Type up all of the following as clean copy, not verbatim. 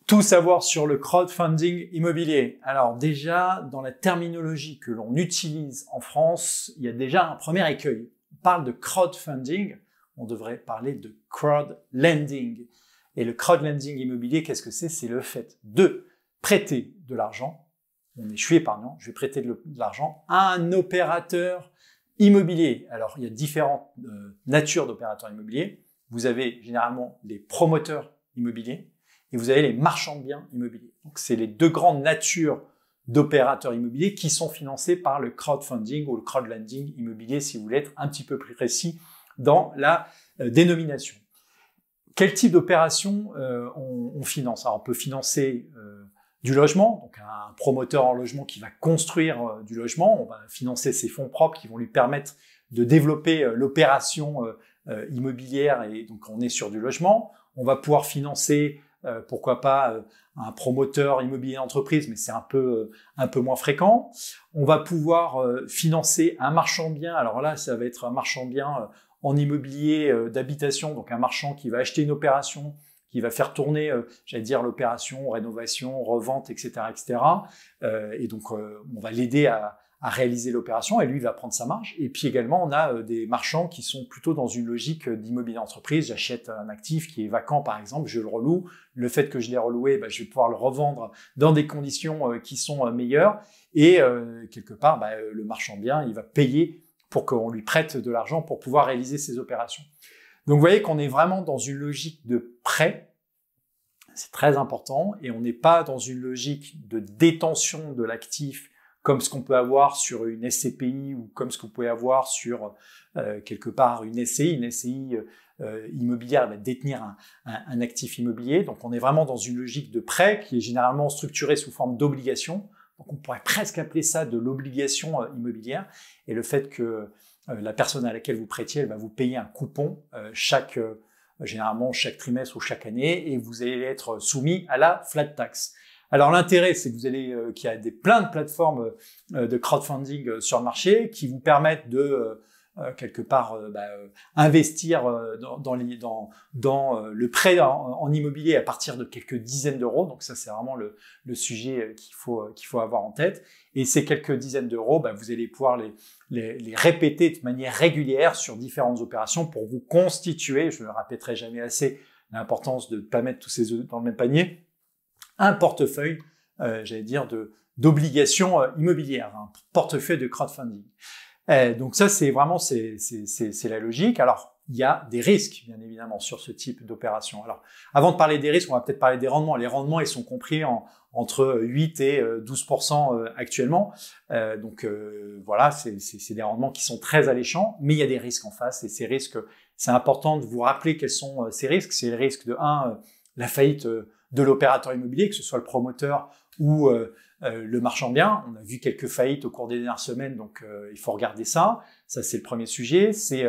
Tout savoir sur le crowdfunding immobilier. Alors déjà, dans la terminologie que l'on utilise en France, il y a déjà un premier écueil. On parle de crowdfunding, on devrait parler de crowdlending. Et le crowdlending immobilier, qu'est-ce que c'est? C'est le fait de prêter de l'argent. Je suis épargnant, je vais prêter de l'argent à un opérateur immobilier. Alors, il y a différentes natures d'opérateurs immobiliers. Vous avez généralement les promoteurs immobiliers et vous avez les marchands de biens immobiliers. Donc, c'est les deux grandes natures d'opérateurs immobiliers qui sont financés par le crowdfunding ou le crowdlending immobilier, si vous voulez être un petit peu plus précis dans la dénomination. Quel type d'opération on finance? Alors, on peut financer du logement, donc un promoteur en logement qui va construire du logement, on va financer ses fonds propres qui vont lui permettre de développer l'opération immobilière et donc on est sur du logement. On va pouvoir financer, pourquoi pas, un promoteur immobilier d'entreprise, mais c'est un peu moins fréquent. On va pouvoir financer un marchand de biens, alors là ça va être un marchand de biens en immobilier d'habitation, donc un marchand qui va acheter une opération, qui va faire tourner, j'allais dire, l'opération, rénovation, revente, etc., etc. Et donc, on va l'aider à réaliser l'opération et lui, il va prendre sa marge. Et puis également, on a des marchands qui sont plutôt dans une logique d'immobilier d'entreprise. J'achète un actif qui est vacant, par exemple, je le reloue. Le fait que je l'ai reloué, je vais pouvoir le revendre dans des conditions qui sont meilleures. Et quelque part, le marchand de biens, il va payer pour qu'on lui prête de l'argent pour pouvoir réaliser ses opérations. Donc, vous voyez qu'on est vraiment dans une logique de prêt, c'est très important, et on n'est pas dans une logique de détention de l'actif comme ce qu'on peut avoir sur une SCPI ou comme ce que vous pouvez avoir sur quelque part une SCI. Une SCI immobilière va détenir un actif immobilier. Donc, on est vraiment dans une logique de prêt qui est généralement structurée sous forme d'obligation. Donc, on pourrait presque appeler ça de l'obligation immobilière. Et le fait que la personne à laquelle vous prêtiez, elle va vous payer un coupon généralement chaque trimestre ou chaque année, et vous allez être soumis à la flat tax. Alors l'intérêt, c'est que qu'il y a plein de plateformes de crowdfunding sur le marché qui vous permettent de quelque part investir dans le prêt en immobilier à partir de quelques dizaines d'euros. Donc ça, c'est vraiment le sujet qu'il faut avoir en tête. Et ces quelques dizaines d'euros, vous allez pouvoir les répéter de manière régulière sur différentes opérations pour vous constituer, je ne le répéterai jamais assez, l'importance de ne pas mettre tous ces œufs dans le même panier, un portefeuille, j'allais dire, d'obligations immobilières, un portefeuille de crowdfunding. Donc ça, c'est vraiment c'est la logique. Alors, il y a des risques, bien évidemment, sur ce type d'opération. Alors, avant de parler des risques, on va peut-être parler des rendements. Les rendements, ils sont compris entre 8 et 12% actuellement. Donc voilà, c'est des rendements qui sont très alléchants, mais il y a des risques en face. Et ces risques, c'est important de vous rappeler quels sont ces risques. C'est le risque de la faillite de l'opérateur immobilier, que ce soit le promoteur ou le marchand de biens. On a vu quelques faillites au cours des dernières semaines, donc il faut regarder ça. Ça, c'est le premier sujet. C'est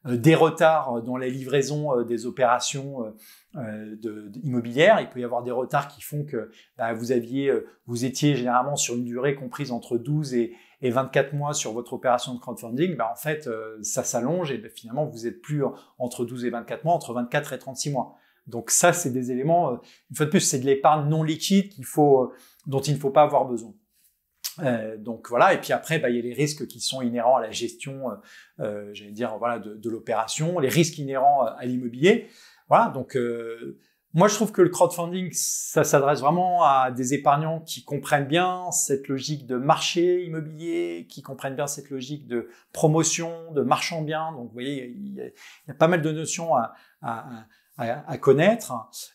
des retards dans la livraison des opérations immobilières. Il peut y avoir des retards qui font que vous étiez généralement sur une durée comprise entre 12 et 24 mois sur votre opération de crowdfunding. En fait, ça s'allonge et finalement, vous êtes plus entre 12 et 24 mois, entre 24 et 36 mois. Donc ça, c'est des éléments, une fois de plus, c'est de l'épargne non liquide dont il ne faut pas avoir besoin. Donc voilà, et puis après, il y a les risques qui sont inhérents à la gestion, j'allais dire, voilà, de l'opération, les risques inhérents à l'immobilier. Voilà, donc moi je trouve que le crowdfunding, ça s'adresse vraiment à des épargnants qui comprennent bien cette logique de marché immobilier, qui comprennent bien cette logique de promotion, de marchand de biens. Donc vous voyez, il y a pas mal de notions à connaître,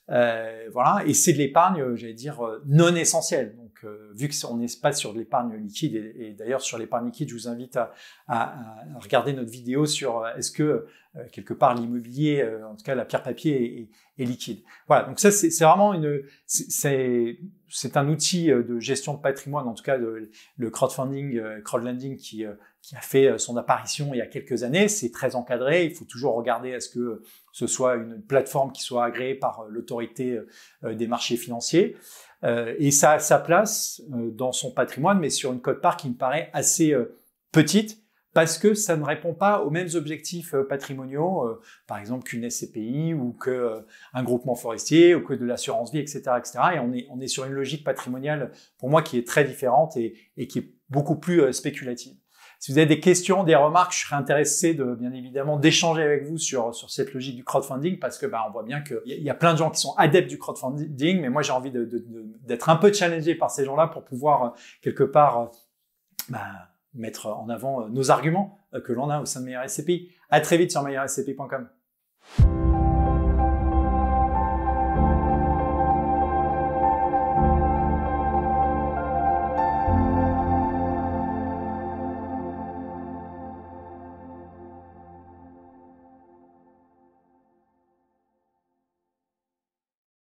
voilà, et c'est de l'épargne, j'allais dire, non essentielle. Donc, vu qu'on n'est pas sur de l'épargne liquide, et d'ailleurs sur l'épargne liquide, je vous invite à regarder notre vidéo sur est-ce que quelque part l'immobilier, en tout cas la pierre papier, est liquide. Voilà, donc ça c'est vraiment c'est un outil de gestion de patrimoine, en tout cas le crowdlending qui a fait son apparition il y a quelques années. C'est très encadré, il faut toujours regarder à ce que ce soit une plateforme qui soit agréée par l'autorité des marchés financiers. Et ça a sa place dans son patrimoine, mais sur une quote-part qui me paraît assez petite parce que ça ne répond pas aux mêmes objectifs patrimoniaux, par exemple qu'une SCPI ou qu'un groupement forestier ou que de l'assurance vie, etc., etc. Et on est sur une logique patrimoniale, pour moi, qui est très différente et qui est beaucoup plus spéculative. Si vous avez des questions, des remarques, je serais intéressé bien évidemment d'échanger avec vous sur cette logique du crowdfunding parce que on voit bien qu'il y a plein de gens qui sont adeptes du crowdfunding, mais moi j'ai envie d'être un peu challengé par ces gens-là pour pouvoir quelque part mettre en avant nos arguments que l'on a au sein de Meilleur SCPI. À très vite sur meilleurscpi.com.